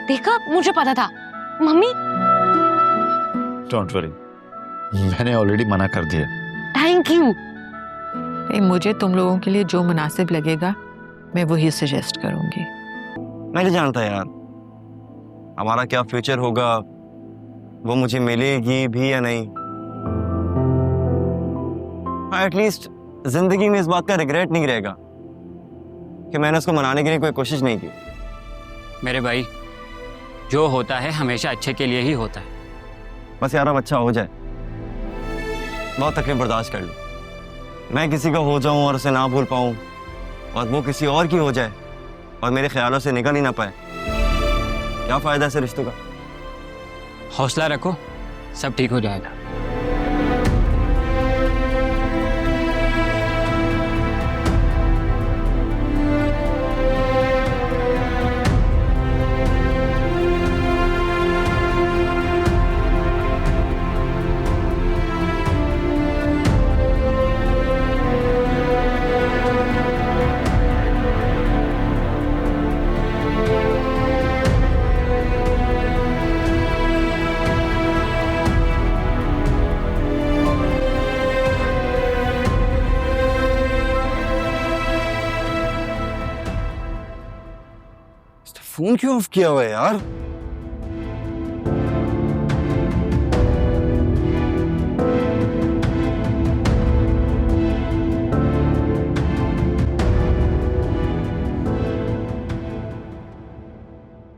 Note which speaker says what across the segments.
Speaker 1: देखा, मुझे पता था। मम्मी
Speaker 2: डोंट वरी, मैंने ऑलरेडी मना कर दिया।
Speaker 1: Thank you.
Speaker 3: मुझे तुम लोगों के लिए जो मुनासिब लगेगा मैं वही सजेस्ट करूंगी।
Speaker 4: मैं नहीं जानता यार, हमारा क्या फ्यूचर होगा, वो मुझे मिलेगी भी या नहीं। हाँ, एटलीस्ट जिंदगी में इस बात का रिग्रेट नहीं रहेगा कि मैंने उसको मनाने के लिए कोई कोशिश नहीं की।
Speaker 5: मेरे भाई, जो होता है हमेशा अच्छे के लिए ही होता है।
Speaker 4: बस यार अब अच्छा हो जाए, बहुत तकलीफ बर्दाश्त कर लो। मैं किसी का हो जाऊं और उसे ना भूल पाऊं, और वो किसी और की हो जाए और मेरे ख्यालों से निकल ही ना पाए, क्या फायदा ऐसे रिश्तों का।
Speaker 5: हौसला रखो, सब ठीक हो जाएगा।
Speaker 4: फोन क्यों ऑफ किया हुआ है यार?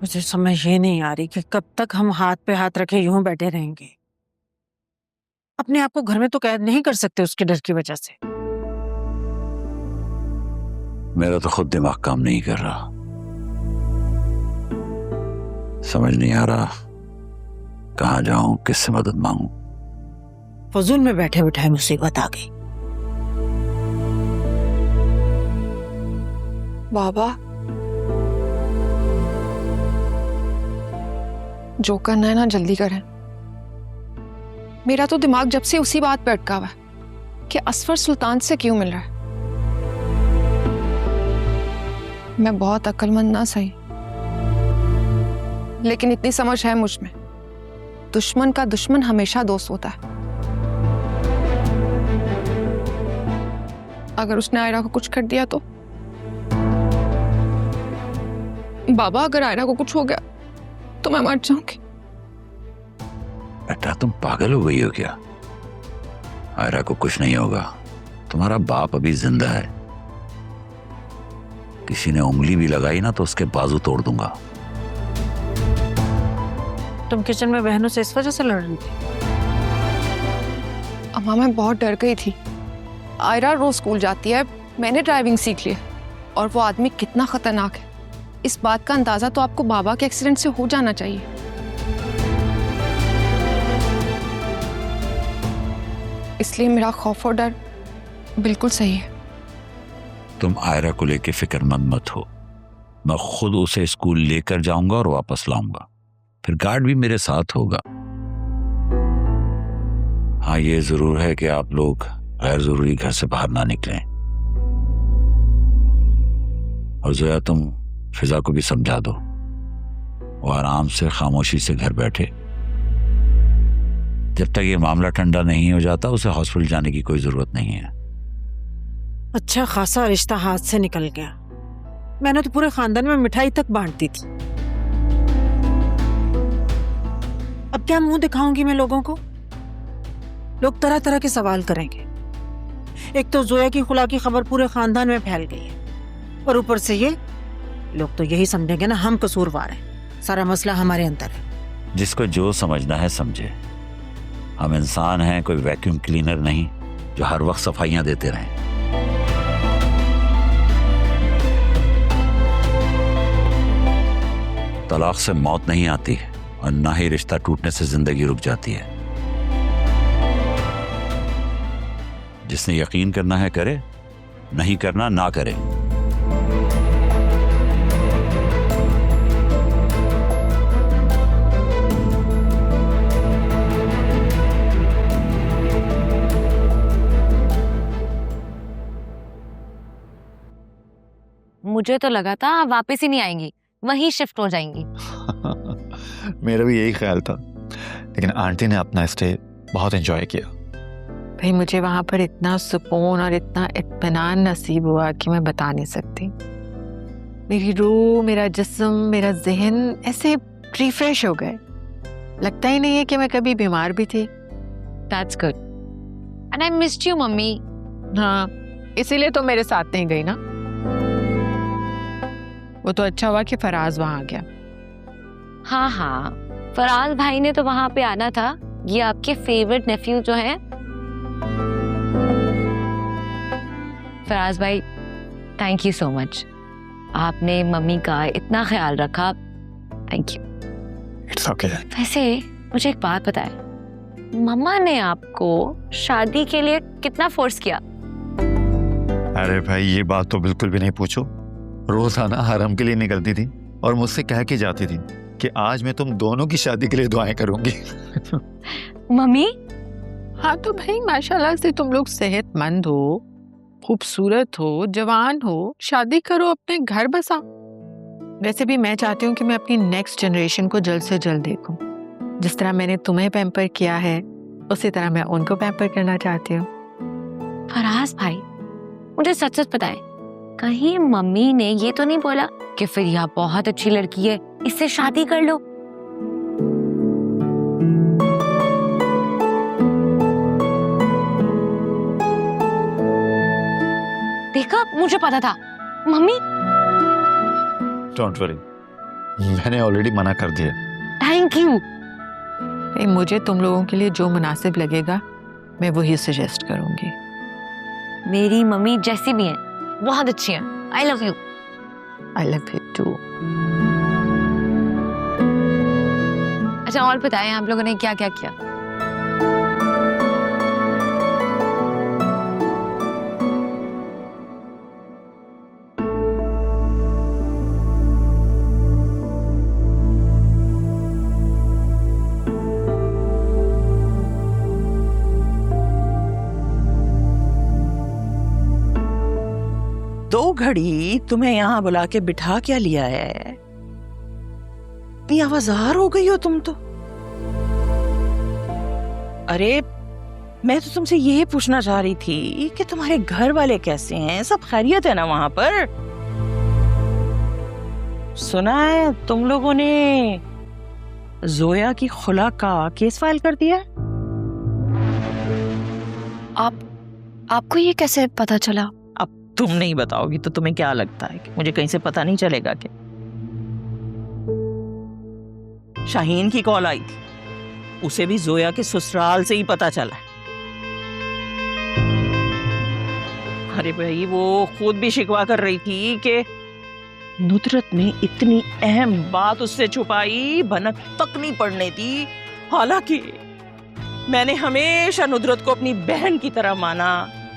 Speaker 3: मुझे समझ ये नहीं आ रही कि कब तक हम हाथ पे हाथ रखे यूं बैठे रहेंगे। अपने आप को घर में तो कैद नहीं कर सकते उसके डर की वजह से।
Speaker 6: मेरा तो खुद दिमाग काम नहीं कर रहा, समझ नहीं आ रहा कहाँ जाऊं, किससे मदद मांगूं।
Speaker 3: फजूल में बैठे बिठाए मुसीबत आ गई।
Speaker 7: बाबा, जो करना है ना जल्दी करें। मेरा तो दिमाग जब से उसी बात पे अटका हुआ है कि असफर सुल्तान से क्यों मिल रहा है। मैं बहुत अक्लमंद ना सही, लेकिन इतनी समझ है मुझ में, दुश्मन का दुश्मन हमेशा दोस्त होता है। अगर उसने आयरा को कुछ कर दिया तो बाबा, अगर आयरा को कुछ हो गया तो मैं मर जाऊंगी।
Speaker 6: बेटा तुम पागल हो गई हो क्या? आयरा को कुछ नहीं होगा, तुम्हारा बाप अभी जिंदा है। किसी ने उंगली भी लगाई ना तो उसके बाजू तोड़ दूंगा।
Speaker 3: तुम किचन में बहनों से इस वजह से लड़ रही थी?
Speaker 7: अम्मा, मैं बहुत डर गई थी। आयरा रोज स्कूल जाती है, मैंने ड्राइविंग सीख ली है, और वो आदमी कितना खतरनाक है इस बात का अंदाजा तो आपको बाबा के एक्सीडेंट से हो जाना चाहिए। इसलिए मेरा खौफ और डर बिल्कुल सही है।
Speaker 6: तुम आयरा को लेके फिक्रमंद मत हो, मैं खुद उसे स्कूल लेकर जाऊंगा और वापस लाऊंगा, फिर गार्ड भी मेरे साथ होगा। हाँ, ये जरूर है कि आप लोग गैर जरूरी घर से बाहर ना निकलें। और जोया, तुम फिजा को भी समझा दो, वो आराम से खामोशी से घर बैठे। जब तक ये मामला ठंडा नहीं हो जाता उसे हॉस्पिटल जाने की कोई जरूरत नहीं है।
Speaker 3: अच्छा खासा रिश्ता हाथ से निकल गया। मैंने तो पूरे खानदान में मिठाई तक बांटती थी। अब क्या मुंह दिखाऊंगी मैं लोगों को? लोग तरह तरह के सवाल करेंगे। एक तो जोया की खुला की खबर पूरे खानदान में फैल गई है, और ऊपर से ये लोग तो यही समझेंगे ना हम कसूरवार हैं, सारा मसला हमारे अंदर है।
Speaker 6: जिसको जो समझना है समझे। हम इंसान हैं, कोई वैक्यूम क्लीनर नहीं जो हर वक्त सफाइयां देते रहें। तलाक से मौत नहीं आती है और ना ही रिश्ता टूटने से जिंदगी रुक जाती है। जिसने यकीन करना है करे, नहीं करना ना करे।
Speaker 1: मुझे तो लगा था आप वापस ही नहीं आएंगी, वहीं शिफ्ट हो जाएंगी।
Speaker 2: मेरा भी यही ख्याल था, लेकिन आंटी ने अपना स्टे बहुत एंजॉय किया।
Speaker 3: भाई मुझे वहां पर इतना सुकून और इतना इत्मीनान नसीब हुआ कि मैं बता नहीं सकती। मेरी रूह, मेरा जिस्म, मेरा जहन ऐसे रिफ्रेश हो गए। लगता ही नहीं है कि मैं कभी बीमार भी थी।
Speaker 1: That's good. And I missed you, mummy.
Speaker 3: हाँ, इसीलिए तो मेरे साथ नहीं गई ना। वो तो अच्छा हुआ कि फराज वहां आ गया।
Speaker 1: हाँ हाँ, फराज भाई ने तो वहां पे आना था। ये आपके फेवरेट नेफ्यू जो है फराज भाई, थैंक यू सो मच। आपने मम्मी का इतना ख्याल रखा, थैंक यू।
Speaker 2: It's okay.
Speaker 1: वैसे मुझे एक बात बताएं, मम्मा ने आपको शादी के लिए कितना फोर्स किया?
Speaker 2: अरे भाई ये बात तो बिल्कुल भी नहीं पूछो। रोजाना हरम के लिए निकलती थी और मुझसे कह के जाती थी कि आज मैं तुम दोनों की शादी के लिए दुआएं करूंगी।
Speaker 1: मम्मी,
Speaker 3: हाँ तो भाई माशाल्लाह से तुम लोग सेहतमंद हो, खूबसूरत हो, जवान हो, शादी करो, अपने घर बसाओ। वैसे भी मैं चाहती हूँ कि मैं अपनी नेक्स्ट जनरेशन को जल्द से जल्द देखूं। जिस तरह मैंने तुम्हें पैम्पर किया है उसी तरह मैं उनको पैम्पर करना चाहती हूँ।
Speaker 1: फराज भाई, मुझे सच सच बताएं, कहीं मम्मी ने ये तो नहीं बोला कि फिर यह बहुत अच्छी लड़की है, इससे शादी कर लो? देखा, मुझे पता था। मम्मी,
Speaker 2: डोंट वरी, मैंने ऑलरेडी मना कर दिया।
Speaker 1: Thank you.
Speaker 3: भाई मुझे तुम लोगों के लिए जो मुनासिब लगेगा मैं वही सजेस्ट करूंगी।
Speaker 1: मेरी मम्मी जैसी भी हैं, बहुत अच्छी हैं। I love you.
Speaker 3: I love you too.
Speaker 1: अच्छा, और बताएं आप लोगों ने क्या क्या किया?
Speaker 8: दो घड़ी तुम्हें यहाँ बुला के बिठा क्या लिया है? इतनी आवाजार हो गई हो तुम तो। अरे मैं तो तुमसे यही पूछना चाह रही थी कि तुम्हारे घर वाले कैसे हैं, सब खैरियत है ना वहां पर? सुना है तुम लोगों ने जोया की खुला का केस फाइल कर दिया है?
Speaker 1: आपको ये कैसे पता चला?
Speaker 8: अब तुम नहीं बताओगी तो तुम्हें क्या लगता है कि मुझे कहीं से पता नहीं चलेगा क्या? शाहीन की कॉल आई थी, उसे भी जोया के ससुराल से ही पता चला। अरे भाई वो खुद भी शिकवा कर रही थी कि नुदरत ने इतनी अहम बात उससे छुपाई, भनक तक नहीं पड़ने दी। हालांकि मैंने हमेशा नुदरत को अपनी बहन की तरह माना,